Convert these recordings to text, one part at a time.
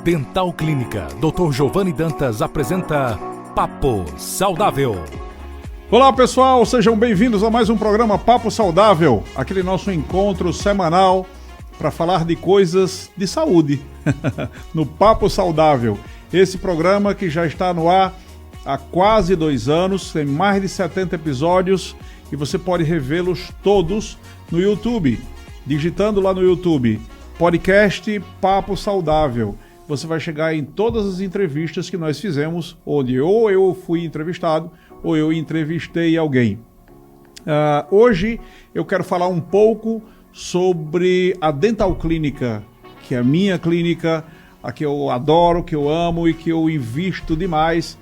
Dental Clínica, Dr. Giovanni Dantas apresenta Papo Saudável. Olá pessoal, sejam bem-vindos a mais um programa Papo Saudável, aquele nosso encontro semanal para falar de coisas de saúde, no Papo Saudável. Esse programa que já está no ar há quase 2 anos, tem mais de 70 episódios e você pode revê-los todos no YouTube, digitando lá no YouTube, podcast Papo Saudável. Você vai chegar em todas as entrevistas que nós fizemos, onde ou eu fui entrevistado ou eu entrevistei alguém. Hoje eu quero falar um pouco sobre a Dental Clínica, que é a minha clínica, a que eu adoro, que eu amo e que eu invisto demais.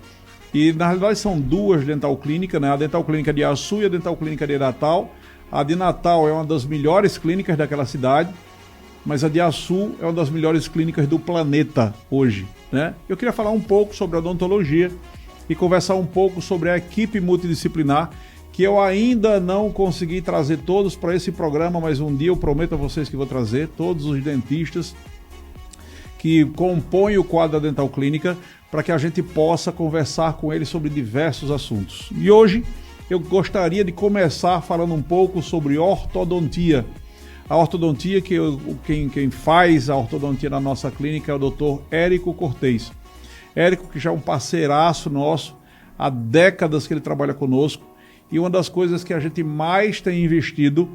E na realidade são 2 Dental Clínicas, né? A Dental Clínica de Açu e a Dental Clínica de Natal. A de Natal é uma das melhores clínicas daquela cidade, mas a de Açu é uma das melhores clínicas do planeta hoje, né? Eu queria falar um pouco sobre a odontologia e conversar um pouco sobre a equipe multidisciplinar, que eu ainda não consegui trazer todos para esse programa, mas um dia eu prometo a vocês que vou trazer todos os dentistas que compõem o quadro da Dental Clínica, para que a gente possa conversar com eles sobre diversos assuntos. E hoje eu gostaria de começar falando um pouco sobre ortodontia. A ortodontia, quem faz a ortodontia na nossa clínica é o Dr. Érico Cortez. Érico, que já é um parceiraço nosso, há décadas que ele trabalha conosco, e uma das coisas que a gente mais tem investido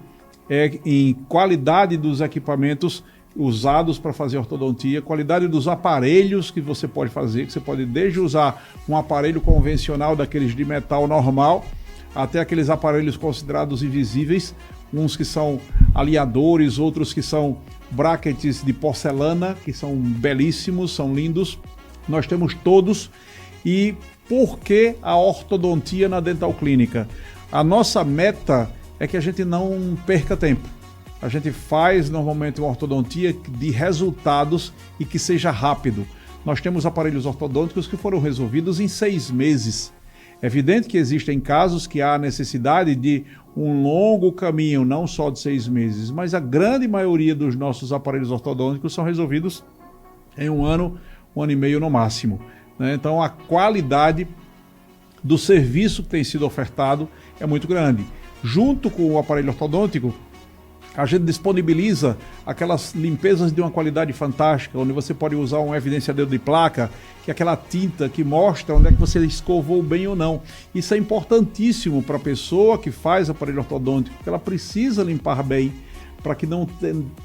é em qualidade dos equipamentos usados para fazer ortodontia, qualidade dos aparelhos que você pode fazer, que você pode desde usar um aparelho convencional daqueles de metal normal, até aqueles aparelhos considerados invisíveis, uns que são alinhadores, outros que são brackets de porcelana, que são belíssimos, são lindos. Nós temos todos. E por que a ortodontia na Dental Clínica? A nossa meta é que a gente não perca tempo. A gente faz normalmente uma ortodontia de resultados e que seja rápido. Nós temos aparelhos ortodônticos que foram resolvidos em 6 meses. É evidente que existem casos que há necessidade de um longo caminho, não só de 6 meses, mas a grande maioria dos nossos aparelhos ortodônticos são resolvidos em 1 ano, 1 ano e meio no máximo, né? Então a qualidade do serviço que tem sido ofertado é muito grande. Junto com o aparelho ortodôntico, a gente disponibiliza aquelas limpezas de uma qualidade fantástica, onde você pode usar um evidenciador de placa, que é aquela tinta que mostra onde é que você escovou bem ou não. Isso é importantíssimo para a pessoa que faz aparelho ortodôntico, porque ela precisa limpar bem, para que não,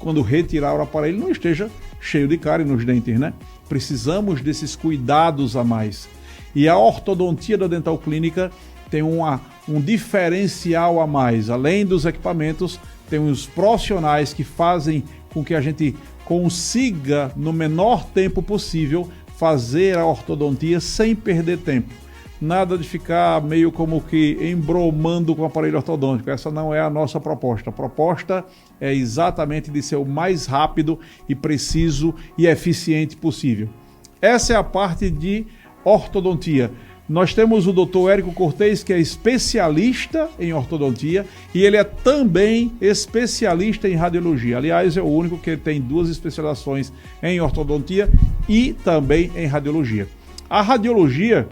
quando retirar o aparelho, não esteja cheio de cárie nos dentes, né? Precisamos desses cuidados a mais. E a ortodontia da Dental Clínica tem um diferencial a mais. Além dos equipamentos, tem os profissionais que fazem com que a gente consiga, no menor tempo possível, fazer a ortodontia sem perder tempo. Nada de ficar meio como que embromando com o aparelho ortodôntico. Essa não é a nossa proposta. A proposta é exatamente de ser o mais rápido e preciso e eficiente possível. Essa é a parte de ortodontia. Nós temos o Dr. Érico Cortez, que é especialista em ortodontia, e ele é também especialista em radiologia. Aliás, é o único que tem 2 especializações em ortodontia e também em radiologia. A radiologia,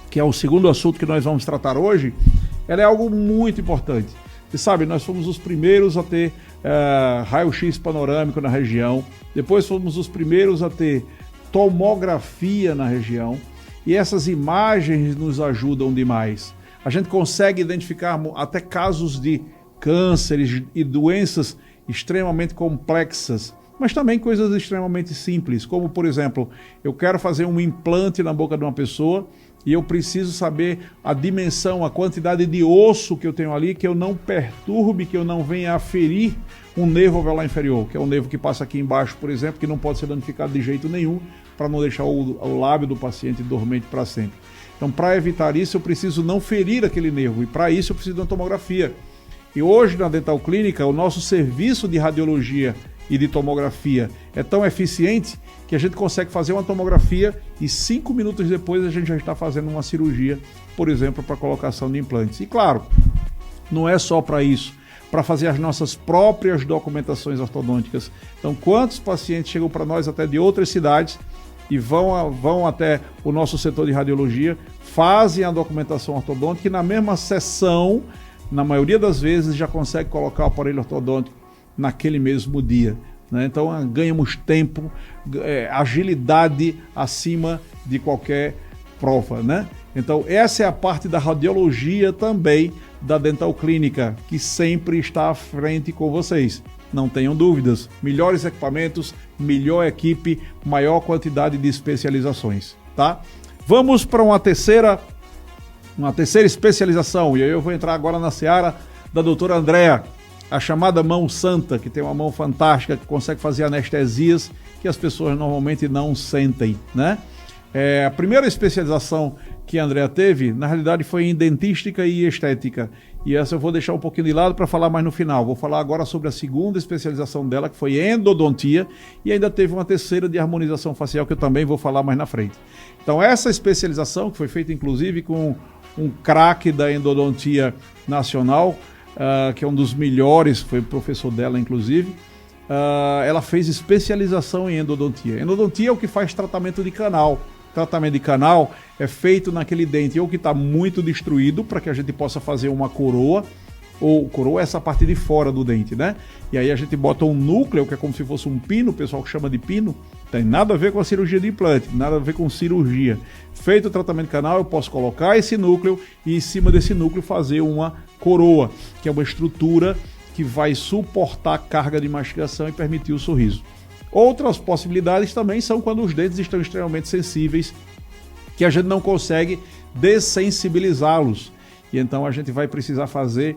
que é o segundo assunto que nós vamos tratar hoje, ela é algo muito importante. Você sabe, nós fomos os primeiros a ter raio-x panorâmico na região, depois fomos os primeiros a ter tomografia na região, e essas imagens nos ajudam demais. A gente consegue identificar até casos de cânceres e doenças extremamente complexas, mas também coisas extremamente simples, como por exemplo, eu quero fazer um implante na boca de uma pessoa e eu preciso saber a dimensão, a quantidade de osso que eu tenho ali, que eu não perturbe, que eu não venha a ferir um nervo alveolar inferior, que é um nervo que passa aqui embaixo, por exemplo, que não pode ser danificado de jeito nenhum, para não deixar o lábio do paciente dormente para sempre. Então, para evitar isso, eu preciso não ferir aquele nervo, e para isso eu preciso de uma tomografia. E hoje, na Dental Clínica, o nosso serviço de radiologia e de tomografia é tão eficiente que a gente consegue fazer uma tomografia e 5 minutos depois a gente já está fazendo uma cirurgia, por exemplo, para colocação de implantes. E claro, não é só para isso. para fazer as nossas próprias documentações ortodônticas. Então, quantos pacientes chegam para nós até de outras cidades e vão até o nosso setor de radiologia, fazem a documentação ortodôntica e na mesma sessão, na maioria das vezes, já consegue colocar o aparelho ortodôntico naquele mesmo dia, né? Então ganhamos tempo, agilidade acima de qualquer prova, né? Então essa é a parte da radiologia também da Dental Clínica, que sempre está à frente com vocês. Não tenham dúvidas, melhores equipamentos, melhor equipe, maior quantidade de especializações, tá? Vamos para uma terceira especialização, e aí eu vou entrar agora na seara da doutora Andréa, a chamada mão santa, que tem uma mão fantástica, que consegue fazer anestesias que as pessoas normalmente não sentem, né? A primeira especialização que a Andréa teve, na realidade, foi em dentística e estética. E essa eu vou deixar um pouquinho de lado para falar mais no final. Vou falar agora sobre a segunda especialização dela, que foi endodontia, e ainda teve uma terceira de harmonização facial, que eu também vou falar mais na frente. Então, essa especialização, que foi feita inclusive com um craque da endodontia nacional, que é um dos melhores, foi professor dela, inclusive, ela fez especialização em endodontia. Endodontia é o que faz tratamento de canal. Tratamento de canal é feito naquele dente ou que está muito destruído para que a gente possa fazer uma coroa, ou coroa é essa parte de fora do dente, né? E aí a gente bota um núcleo, que é como se fosse um pino, o pessoal chama de pino, tem nada a ver com a cirurgia de implante, nada a ver com cirurgia. Feito o tratamento de canal, eu posso colocar esse núcleo e em cima desse núcleo fazer uma coroa, que é uma estrutura que vai suportar a carga de mastigação e permitir o sorriso. Outras possibilidades também são quando os dentes estão extremamente sensíveis, que a gente não consegue dessensibilizá-los. E então a gente vai precisar fazer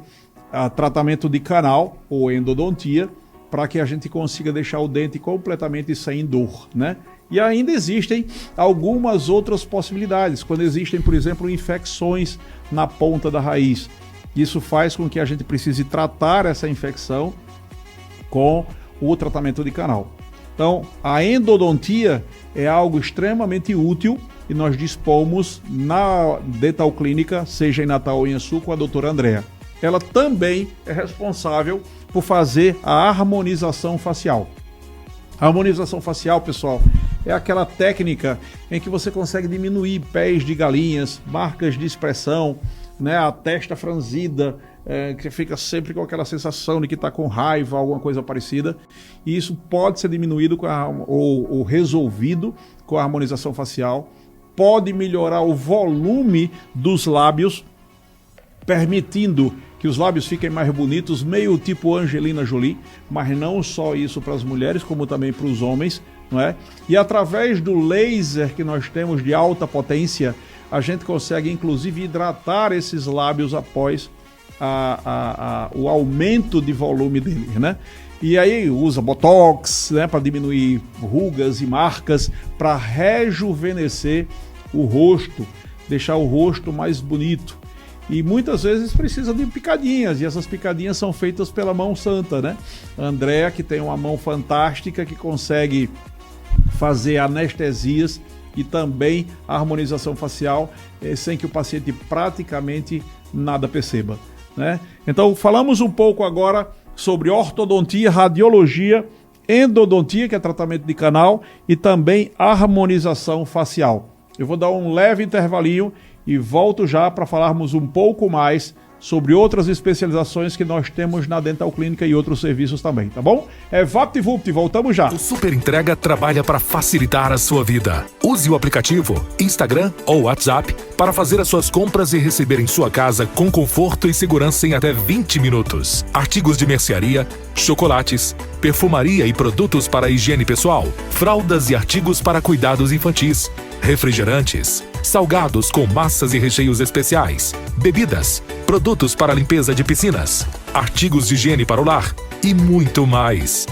tratamento de canal ou endodontia para que a gente consiga deixar o dente completamente sem dor, né? E ainda existem algumas outras possibilidades, quando existem, por exemplo, infecções na ponta da raiz. Isso faz com que a gente precise tratar essa infecção com o tratamento de canal. Então, a endodontia é algo extremamente útil e nós dispomos na Dental Clínica, seja em Natal ou em Açu, com a doutora Andréa. Ela também é responsável por fazer a harmonização facial. A harmonização facial, pessoal, é aquela técnica em que você consegue diminuir pés de galinhas, marcas de expressão, né, a testa franzida, que fica sempre com aquela sensação de que está com raiva, alguma coisa parecida. E isso pode ser diminuído ou resolvido com a harmonização facial. Pode melhorar o volume dos lábios, permitindo que os lábios fiquem mais bonitos, meio tipo Angelina Jolie, mas não só isso para as mulheres, como também para os homens, não é? E através do laser que nós temos de alta potência, a gente consegue inclusive hidratar esses lábios após o aumento de volume deles, né? E aí usa Botox, né, para diminuir rugas e marcas, para rejuvenescer o rosto, deixar o rosto mais bonito. E muitas vezes precisa de picadinhas, e essas picadinhas são feitas pela mão santa, né? A Andréa, que tem uma mão fantástica, que consegue fazer anestesias e também a harmonização facial, sem que o paciente praticamente nada perceba, né? Então falamos um pouco agora sobre ortodontia, radiologia, endodontia, que é tratamento de canal, e também harmonização facial. Eu vou dar um leve intervalinho e volto já para falarmos um pouco mais sobre outras especializações que nós temos na Dental Clínica e outros serviços também, tá bom? VaptVupt, voltamos já. O Super Entrega trabalha para facilitar a sua vida. Use o aplicativo, Instagram ou WhatsApp para fazer as suas compras e receber em sua casa com conforto e segurança em até 20 minutos. Artigos de mercearia, chocolates, perfumaria e produtos para higiene pessoal, fraldas e artigos para cuidados infantis, refrigerantes, salgados com massas e recheios especiais, bebidas, produtos para limpeza de piscinas, artigos de higiene para o lar e muito mais.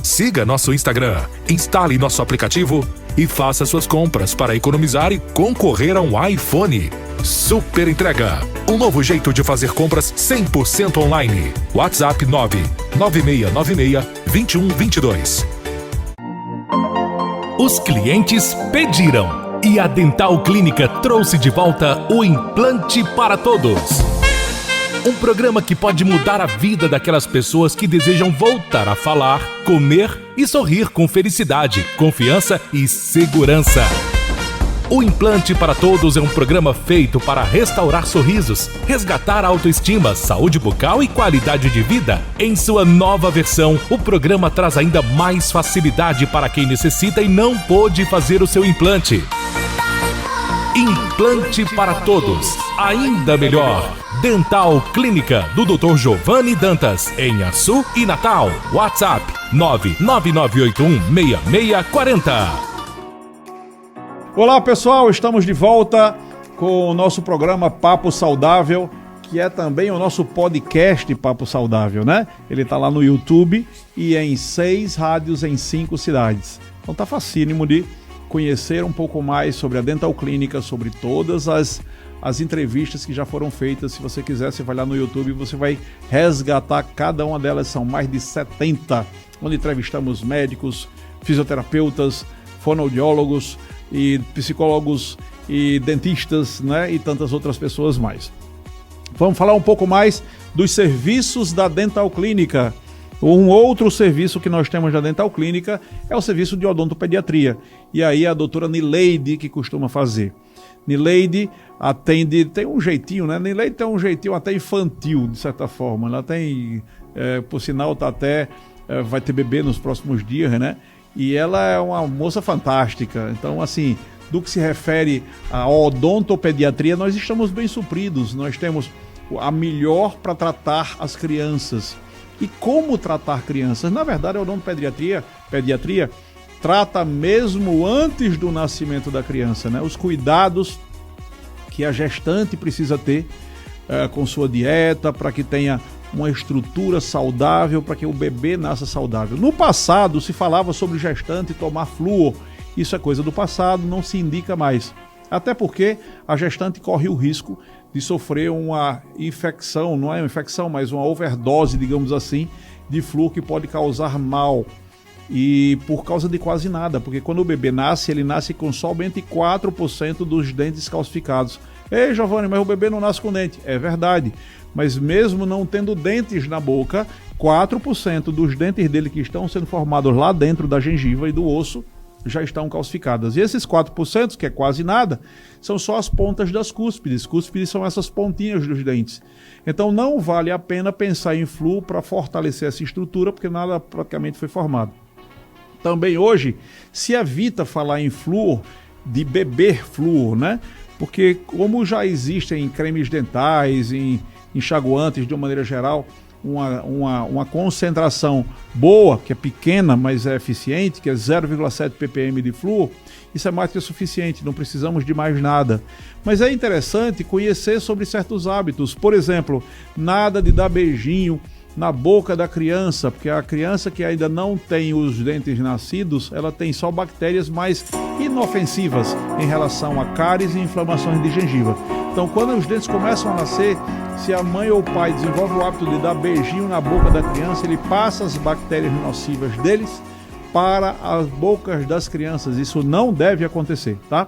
Siga nosso Instagram, instale nosso aplicativo e faça suas compras para economizar e concorrer a um iPhone. Super Entrega, um novo jeito de fazer compras 100% online. WhatsApp 99696-2122. Os clientes pediram. E a Dental Clínica trouxe de volta o implante para todos. Um programa que pode mudar a vida daquelas pessoas que desejam voltar a falar, comer e sorrir com felicidade, confiança e segurança. O Implante para Todos é um programa feito para restaurar sorrisos, resgatar a autoestima, saúde bucal e qualidade de vida. Em sua nova versão, o programa traz ainda mais facilidade para quem necessita e não pôde fazer o seu implante. Implante para Todos, ainda melhor. Dental Clínica, do Dr. Giovanni Dantas, em Açu e Natal. WhatsApp 999816640. Olá pessoal, estamos de volta com o nosso programa Papo Saudável, que é também o nosso podcast Papo Saudável, né? Ele está lá no YouTube e em 6 rádios em 5 cidades. Então tá facílimo de conhecer um pouco mais sobre a Dental Clínica, sobre todas as entrevistas que já foram feitas. Se você quiser, você vai lá no YouTube e você vai resgatar cada uma delas, são mais de 70, onde entrevistamos médicos, fisioterapeutas, fonoaudiólogos, e psicólogos e dentistas, né, e tantas outras pessoas mais. Vamos falar um pouco mais dos serviços da Dental Clínica. Um outro serviço que nós temos na Dental Clínica é o serviço de odontopediatria. E aí a doutora Nileide que costuma fazer. Nileide atende, tem um jeitinho, né? Nileide tem um jeitinho até infantil, de certa forma. Ela tem, por sinal, tá até vai ter bebê nos próximos dias, né? E ela é uma moça fantástica. Então, assim, do que se refere à odontopediatria, nós estamos bem supridos. Nós temos a melhor para tratar as crianças. E como tratar crianças? Na verdade, a odontopediatria trata mesmo antes do nascimento da criança, né? Os cuidados que a gestante precisa ter com sua dieta, para que tenha uma estrutura saudável, para que o bebê nasça saudável. No passado se falava sobre gestante tomar flúor. Isso é coisa do passado, não se indica mais. Até porque a gestante corre o risco de sofrer uma infecção, não é uma infecção, mas uma overdose, digamos assim, de flúor que pode causar mal. E por causa de quase nada, porque quando o bebê nasce, ele nasce com somente 4% dos dentes calcificados. Ei, Giovanni, mas o bebê não nasce com dente. É verdade. Mas mesmo não tendo dentes na boca, 4% dos dentes dele que estão sendo formados lá dentro da gengiva e do osso já estão calcificadas. E esses 4%, que é quase nada, são só as pontas das cúspides. Cúspides são essas pontinhas dos dentes. Então não vale a pena pensar em flúor para fortalecer essa estrutura, porque nada praticamente foi formado. Também hoje se evita falar em flúor, de beber flúor, né? Porque como já existem cremes dentais, em enxaguantes de uma maneira geral, uma concentração boa, que é pequena, mas é eficiente, que é 0,7 ppm de flúor, isso é mais que o suficiente, não precisamos de mais nada. Mas é interessante conhecer sobre certos hábitos. Por exemplo, nada de dar beijinho na boca da criança, porque a criança que ainda não tem os dentes nascidos, ela tem só bactérias mais inofensivas em relação a cáries e inflamações de gengiva. Então, quando os dentes começam a nascer, se a mãe ou o pai desenvolve o hábito de dar beijinho na boca da criança, ele passa as bactérias nocivas deles para as bocas das crianças. Isso não deve acontecer, tá?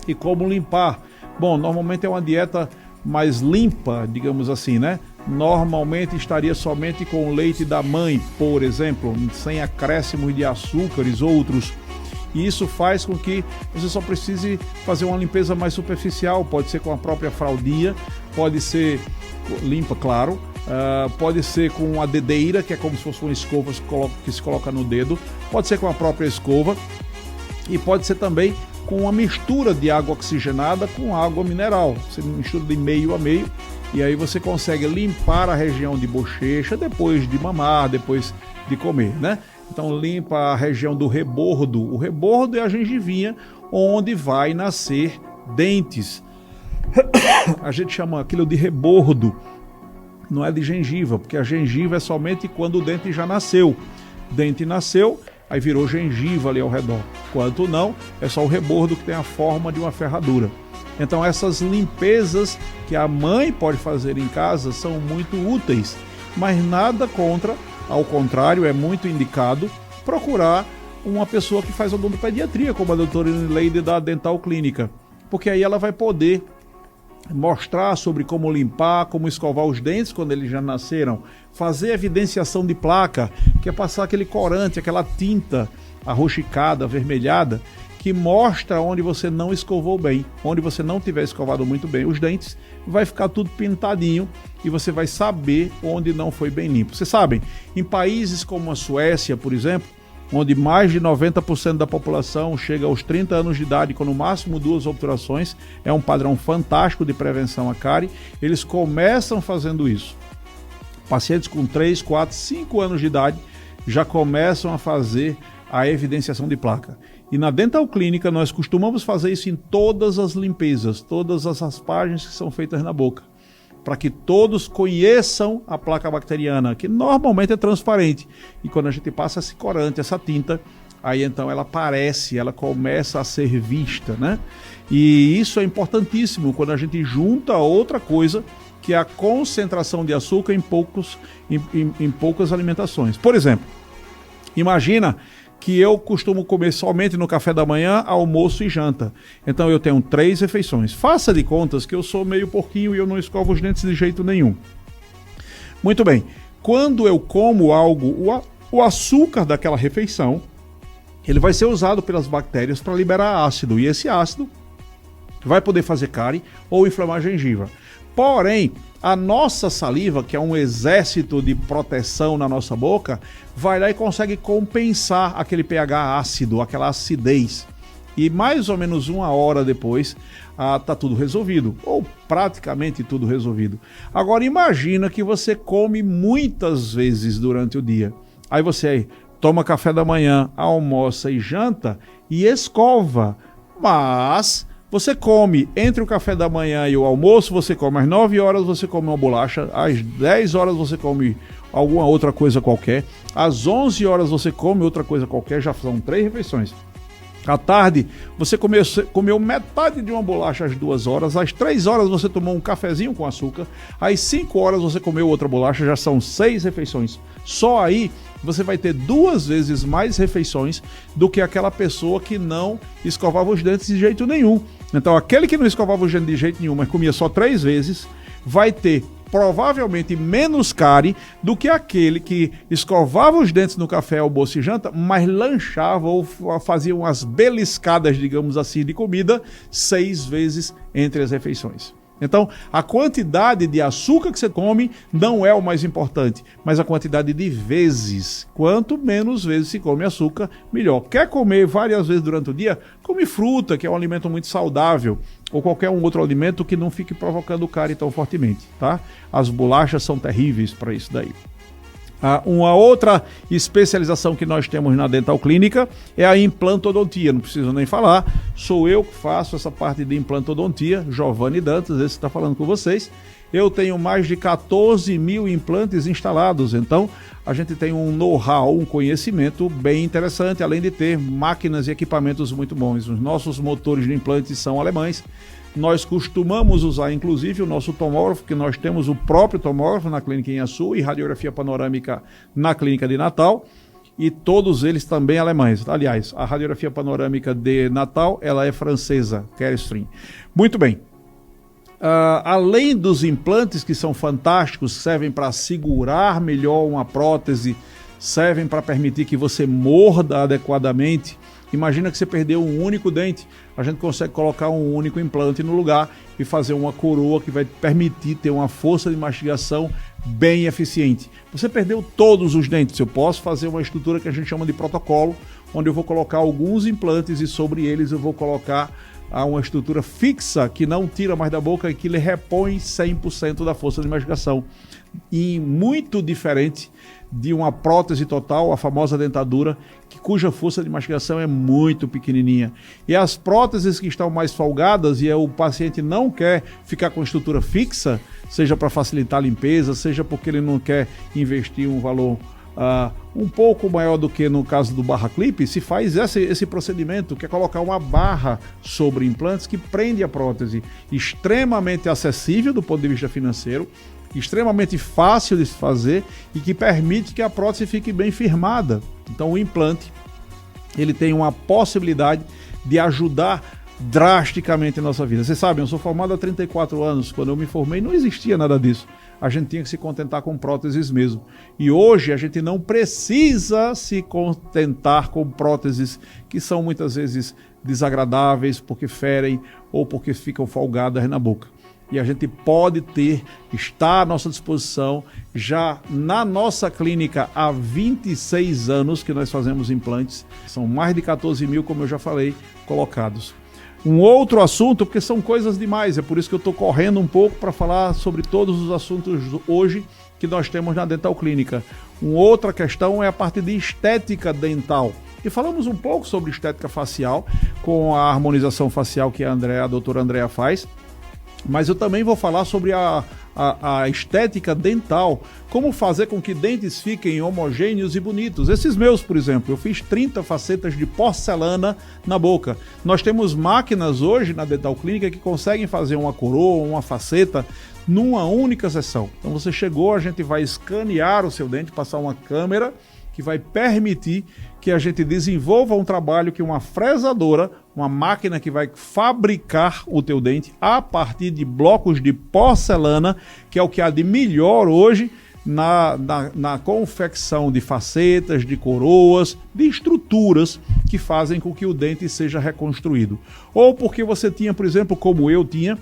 E como limpar? Bom, normalmente é uma dieta mais limpa, digamos assim, né? Normalmente estaria somente com o leite da mãe, por exemplo, sem acréscimos de açúcares ou outros. E isso faz com que você só precise fazer uma limpeza mais superficial. Pode ser com a própria fraldinha, pode ser limpa, claro, pode ser com uma dedeira, que é como se fosse uma escova que se coloca no dedo, pode ser com a própria escova e pode ser também com uma mistura de água oxigenada com água mineral. Você mistura de meio a meio e aí você consegue limpar a região de bochecha depois de mamar, depois de comer, né? Então limpa a região do rebordo. O rebordo é a gengivinha onde vai nascer dentes. A gente chama aquilo de rebordo, não é de gengiva, porque a gengiva é somente quando o dente já nasceu. O dente nasceu, aí virou gengiva ali ao redor. Quanto não, é só o rebordo que tem a forma de uma ferradura. Então essas limpezas que a mãe pode fazer em casa são muito úteis, mas nada contra, ao contrário, é muito indicado procurar uma pessoa que faz odontopediatria, como a doutora Nileide da Dental Clínica, porque aí ela vai poder mostrar sobre como limpar, como escovar os dentes quando eles já nasceram, fazer evidenciação de placa, que é passar aquele corante, aquela tinta arroxicada, avermelhada, que mostra onde você não escovou bem, onde você não tiver escovado muito bem os dentes, vai ficar tudo pintadinho e você vai saber onde não foi bem limpo. Vocês sabem, em países como a Suécia, por exemplo, onde mais de 90% da população chega aos 30 anos de idade com no máximo 2 obturações, é um padrão fantástico de prevenção à cárie, eles começam fazendo isso. Pacientes com 3, 4, 5 anos de idade já começam a fazer a evidenciação de placa. E na Dental Clínica nós costumamos fazer isso em todas as limpezas, todas as raspagens que são feitas na boca, para que todos conheçam a placa bacteriana, que normalmente é transparente. E quando a gente passa esse corante, essa tinta, aí então ela aparece, ela começa a ser vista, né? E isso é importantíssimo quando a gente junta outra coisa, que é a concentração de açúcar em poucas alimentações. Por exemplo, imagina que eu costumo comer somente no café da manhã, almoço e janta. Então eu tenho 3 refeições. Faça de contas que eu sou meio porquinho e eu não escovo os dentes de jeito nenhum. Muito bem. Quando eu como algo, o açúcar daquela refeição, ele vai ser usado pelas bactérias para liberar ácido. E esse ácido vai poder fazer cárie ou inflamar a gengiva. Porém, a nossa saliva, que é um exército de proteção na nossa boca, vai lá e consegue compensar aquele pH ácido, aquela acidez. E mais ou menos 1 hora depois, tá tudo resolvido, ou praticamente tudo resolvido. Agora imagina que você come muitas vezes durante o dia. Aí você toma café da manhã, almoça e janta e escova, mas você come entre o café da manhã e o almoço, você come às 9 horas, você come uma bolacha, às 10 horas você come alguma outra coisa qualquer, às 11 horas você come outra coisa qualquer, já são 3 refeições. À tarde, você comeu metade de uma bolacha às 2 horas, às 3 horas você tomou um cafezinho com açúcar, às 5 horas você comeu outra bolacha, já são 6 refeições. Só aí você vai ter 2 vezes mais refeições do que aquela pessoa que não escovava os dentes de jeito nenhum. Então aquele que não escovava os dentes de jeito nenhum, mas comia só 3 vezes, vai ter provavelmente menos cárie do que aquele que escovava os dentes no café, almoço e janta, mas lanchava ou fazia umas beliscadas, digamos assim, de comida 6 vezes entre as refeições. Então, a quantidade de açúcar que você come não é o mais importante, mas a quantidade de vezes. Quanto menos vezes se come açúcar, melhor. Quer comer várias vezes durante o dia? Come fruta, que é um alimento muito saudável, ou qualquer outro alimento que não fique provocando cárie tão fortemente, tá? As bolachas são terríveis para isso daí. Uma outra especialização que nós temos na Dental Clínica é a implantodontia, não preciso nem falar, sou eu que faço essa parte de implantodontia, Giovanni Dantas, esse está falando com vocês. Eu tenho mais de 14 mil implantes instalados, então a gente tem um know-how, um conhecimento bem interessante, além de ter máquinas e equipamentos muito bons. Os nossos motores de implantes são alemães. Nós costumamos usar, inclusive, o nosso tomógrafo, que nós temos o próprio tomógrafo na clínica em Açu e radiografia panorâmica na clínica de Natal, e todos eles também alemães. Aliás, a radiografia panorâmica de Natal, ela é francesa, Carestream. Muito bem. Além dos implantes, que são fantásticos, servem para segurar melhor uma prótese, servem para permitir que você morda adequadamente. Imagina que você perdeu um único dente, a gente consegue colocar um único implante no lugar e fazer uma coroa que vai permitir ter uma força de mastigação bem eficiente. Você perdeu todos os dentes, eu posso fazer uma estrutura que a gente chama de protocolo, onde eu vou colocar alguns implantes e sobre eles eu vou colocar uma estrutura fixa que não tira mais da boca e que lhe repõe 100% da força de mastigação. E muito diferente de uma prótese total, a famosa dentadura, cuja força de mastigação é muito pequenininha. E as próteses que estão mais folgadas e o paciente não quer ficar com estrutura fixa, seja para facilitar a limpeza, seja porque ele não quer investir um valor um pouco maior do que no caso do barra clip, se faz esse procedimento, que é colocar uma barra sobre implantes que prende a prótese, extremamente acessível do ponto de vista financeiro, extremamente fácil de se fazer e que permite que a prótese fique bem firmada. Então o implante, ele tem uma possibilidade de ajudar drasticamente a nossa vida. Vocês sabem, eu sou formado há 34 anos. Quando eu me formei, não existia nada disso. A gente tinha que se contentar com próteses mesmo. E hoje a gente não precisa se contentar com próteses que são muitas vezes desagradáveis porque ferem ou porque ficam folgadas na boca. E a gente pode está à nossa disposição já na nossa clínica há 26 anos que nós fazemos implantes. São mais de 14 mil, como eu já falei, colocados. Um outro assunto, porque são coisas demais, é por isso que eu estou correndo um pouco para falar sobre todos os assuntos hoje que nós temos na Dental Clínica. Uma outra questão é a parte de estética dental. E falamos um pouco sobre estética facial, com a harmonização facial que a doutora Andrea faz. Mas eu também vou falar sobre a estética dental, como fazer com que dentes fiquem homogêneos e bonitos. Esses meus, por exemplo, eu fiz 30 facetas de porcelana na boca. Nós temos máquinas hoje na Dental Clínica que conseguem fazer uma coroa, uma faceta, numa única sessão. Então você chegou, a gente vai escanear o seu dente, passar uma câmera que vai permitir que a gente desenvolva um trabalho que uma fresadora, uma máquina que vai fabricar o teu dente a partir de blocos de porcelana, que é o que há de melhor hoje na confecção de facetas, de coroas, de estruturas que fazem com que o dente seja reconstruído. Ou porque você tinha, por exemplo, como eu tinha,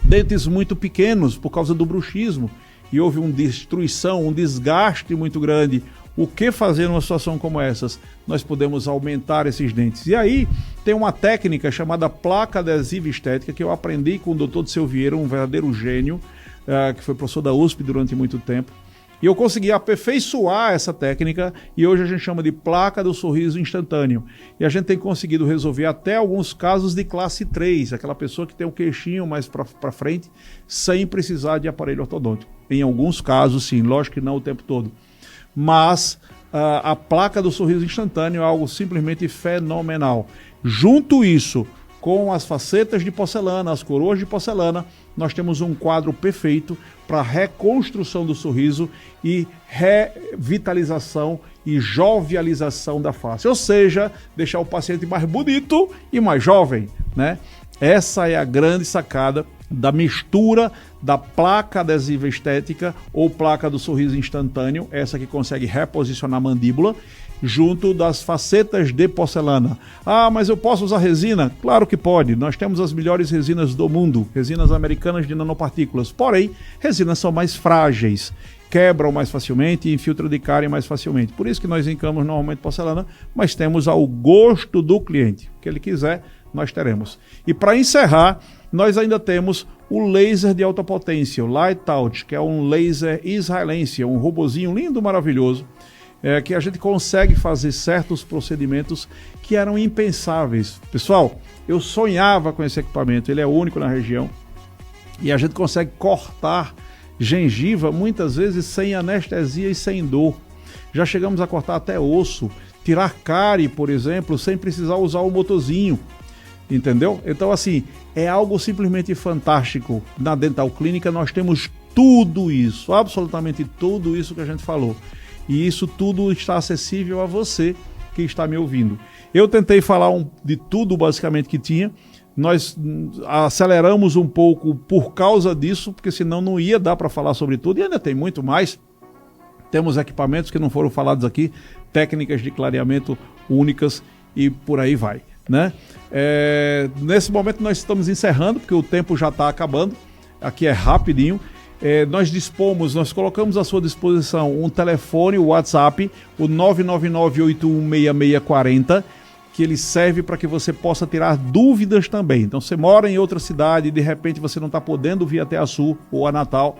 dentes muito pequenos por causa do bruxismo e houve uma destruição, um desgaste muito grande. O que fazer numa situação como essas? Nós podemos aumentar esses dentes. E aí tem uma técnica chamada placa adesiva estética que eu aprendi com o Dr. Disseu Vieira, um verdadeiro gênio, que foi professor da USP durante muito tempo. E eu consegui aperfeiçoar essa técnica e hoje a gente chama de placa do sorriso instantâneo. E a gente tem conseguido resolver até alguns casos de classe 3, aquela pessoa que tem o queixinho mais para frente, sem precisar de aparelho ortodôntico. Em alguns casos, sim, lógico que não o tempo todo. Mas a placa do sorriso instantâneo é algo simplesmente fenomenal. Junto isso com as facetas de porcelana, as coroas de porcelana, nós temos um quadro perfeito para reconstrução do sorriso e revitalização e jovialização da face. Ou seja, deixar o paciente mais bonito e mais jovem, né? Essa é a grande sacada da mistura da placa adesiva estética ou placa do sorriso instantâneo, essa que consegue reposicionar a mandíbula, junto das facetas de porcelana. Ah, mas eu posso usar resina? Claro que pode. Nós temos as melhores resinas do mundo, resinas americanas de nanopartículas. Porém, resinas são mais frágeis, quebram mais facilmente e infiltram de cárie mais facilmente. Por isso que nós indicamos normalmente porcelana, mas temos ao gosto do cliente. O que ele quiser, nós teremos. E para encerrar, nós ainda temos o laser de alta potência, o Lightout, que é um laser israelense, é um robozinho lindo, maravilhoso, que a gente consegue fazer certos procedimentos que eram impensáveis. Pessoal, eu sonhava com esse equipamento, ele é único na região, e a gente consegue cortar gengiva muitas vezes sem anestesia e sem dor. Já chegamos a cortar até osso, tirar cárie, por exemplo, sem precisar usar o motorzinho. Entendeu? Então, assim, é algo simplesmente fantástico. Na Dental Clínica nós temos tudo isso, absolutamente tudo isso que a gente falou. E isso tudo está acessível a você que está me ouvindo. Eu tentei falar de tudo basicamente que tinha. Nós aceleramos um pouco por causa disso, porque senão não ia dar para falar sobre tudo. E ainda tem muito mais. Temos equipamentos que não foram falados aqui, técnicas de clareamento únicas e por aí vai, né? Nesse momento nós estamos encerrando, porque o tempo já está acabando. Aqui é rapidinho. Nós colocamos à sua disposição um telefone, o WhatsApp, o 999816640, que ele serve para que você possa tirar dúvidas também. Então você mora em outra cidade e de repente você não está podendo vir até a Sul ou a Natal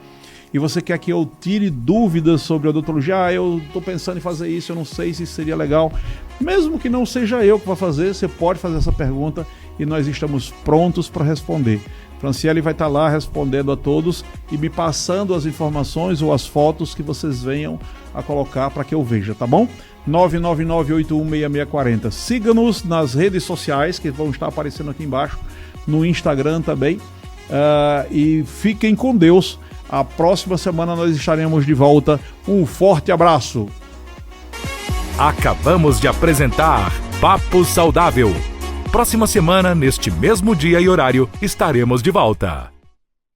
e você quer que eu tire dúvidas sobre a odontologia. Eu estou pensando em fazer isso, eu não sei se seria legal. Mesmo que não seja eu que vá fazer, você pode fazer essa pergunta e nós estamos prontos para responder. Franciele vai estar lá respondendo a todos e me passando as informações ou as fotos que vocês venham a colocar para que eu veja, tá bom? 999816640. Siga-nos nas redes sociais que vão estar aparecendo aqui embaixo, no Instagram também. E fiquem com Deus. A próxima semana nós estaremos de volta. Um forte abraço. Acabamos de apresentar Papo Saudável. Próxima semana, neste mesmo dia e horário, estaremos de volta.